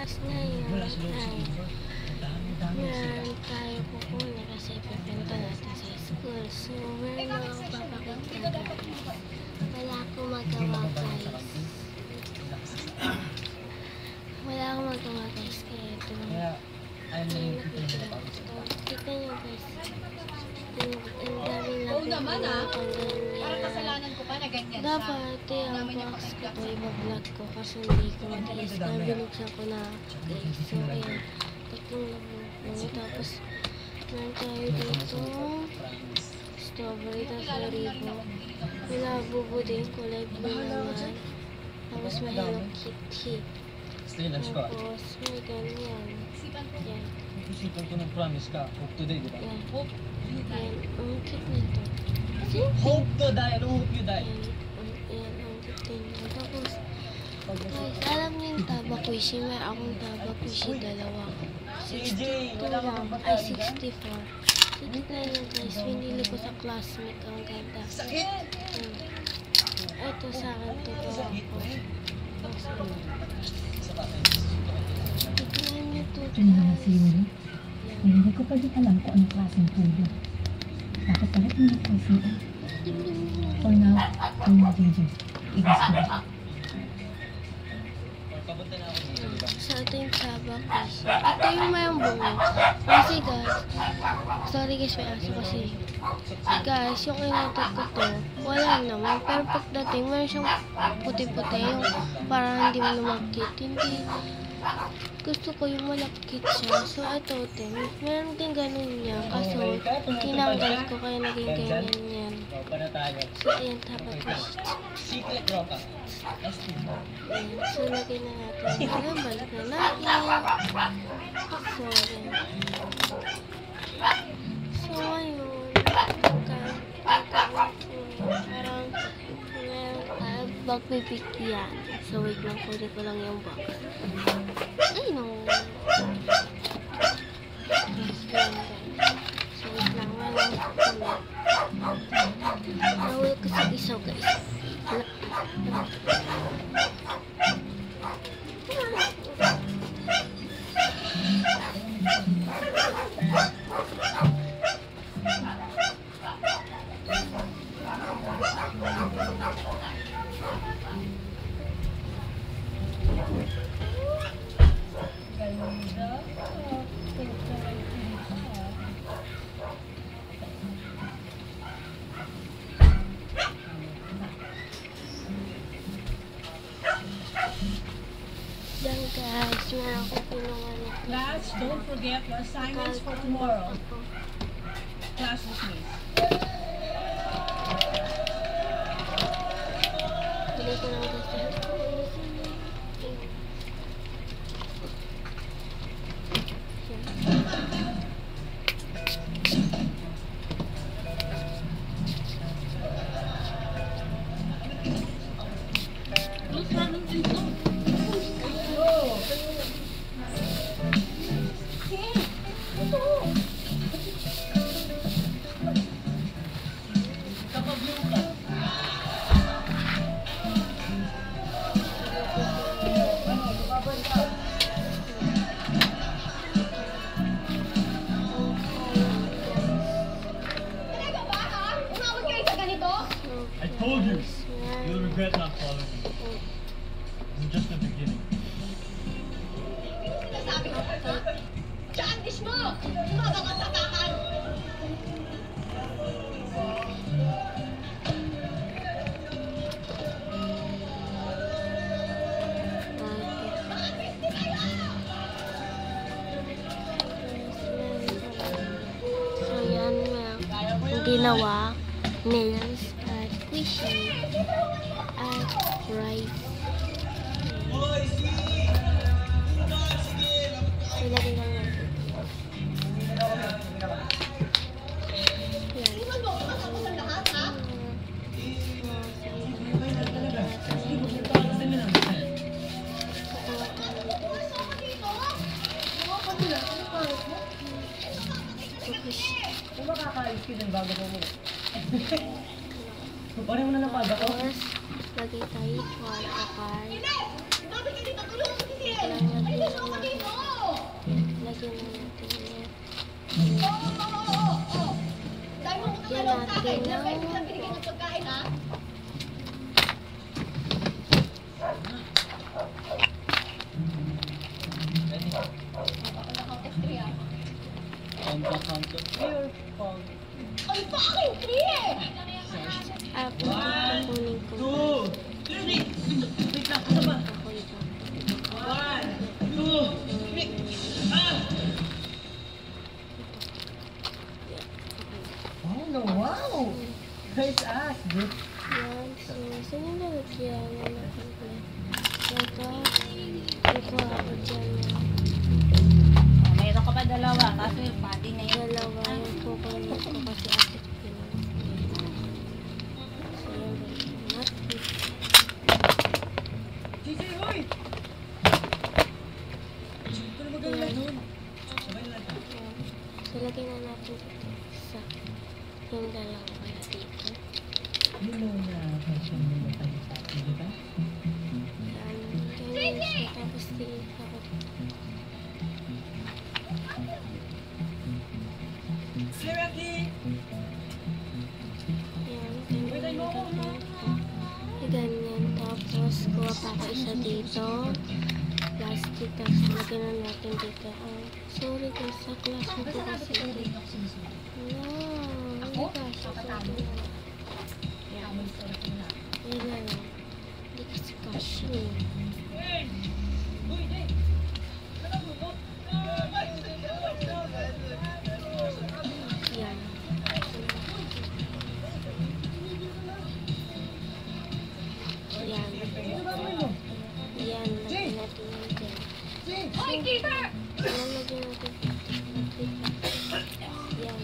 Ngayon ay meron tayo pupunta kasi pipinta natin sa school. So, meron ako papakita guys. Wala akong magawa guys. Wala akong magawa guys. Kaya ito lang. Kita nyo guys. Ang dami lang pinapang ganyan. Dapat ang box ko po iba-vlog ko kasi hindi ko matiis. Kaya binuksan ko na guys. So, ayan. Tatlong labo. Tapos, meron tayo dito. Strawberry. Tapos, maribo. May labubo din. Kulay blue naman. Tapos, may Hello Kitty. Tapos, may ganyan. Yan. Isipan ko ng promise ka. Hope today, di ba? Yan. Hope you die. Yan. Ang cute nito. Hope to die. Ano hope you die? Yan. Ang cute nito. Tapos, guys, alam niyo yung tabakuishi. May akong tabakuishi dalawa. 62 lang. Ay, 64. 69 lang guys. Pinili ko sa classmate. Ang ganda. Sakit! Ito sa akin. Totoo ako. Tignan niyo to Ito na nga si Yuri. Hindi ko pa din alam kung anong klaseng pudo. Dapat palit mo ng ICA. For now, I'm not JJ. Igas ko ba? So, ito yung tabakuishi. Ito yung mayang bungo. Kasi guys, sorry guys, may aso kasi. Guys, yung inutot ko to, wala naman. Pero pagdating, meron siyang puti-puti. Yung parang hindi mo lumagkit. Hindi. Gusto ko yung malakit siya. So, ito din. Meron din ganun niya. Kaso, tinanggal ko kaya naging ganyan yan. So, ayan, tabakuishi. Secret roka. Ayan. So, lagyan na natin. Ayan, balik na natin. So, ayan. So, ayun. Parang magbibigyan. So, wait lang. Kunin ko lang yung box. Ay, no. Yes, yan, guys. So, wait lang. Walang kulit. Nawal ko sa isaw, guys. Yan guys, meron akong pinuha na. Class, don't forget your assignments for tomorrow. Class dismissed. Pili ko lang guys. I told you, you'll regret not following me. This is just the beginning. So yan, ginawa nails at squishy at rice. So, lagay lang natin. Kung makakaayos ka din bago mo muna. Kuparin mo na ng paga ko. Tapos, lagay tayo sa card. Kailangan natin Kukunin ko. Ako ito. Oh, no, wow! Nice ass, dude. Yan. So, saan yung lalagyan na natin? Ito. Ito ako dyan. Mayroon ka pa dalawa, kaso yung pati na yun. Dalawa yung kukunin ko kasi ate ko pinag. So, yung natin. Gigi, hoy! Ito na magaling nun. Sabay na natin. So, lagyan na natin ito sa yung dalawa kaya dito. You know na fashion mo na tayo sa atin, di ba? Yan. Ganyan siya. Tapos tingin ako. Seraki! Yan. Ganyan. Ganyan. Tapos, kuha pa ako isa dito. Plastic. Tapos, lagyan na natin dito. Sorry guys. Sa class mo po kasi ito. No. Hindi kasi. Yan na lang. Hindi kasi kasi. Yan. Yan. Yan. Lagyan natin yan dyan. Yan, lagyan natin. Yan.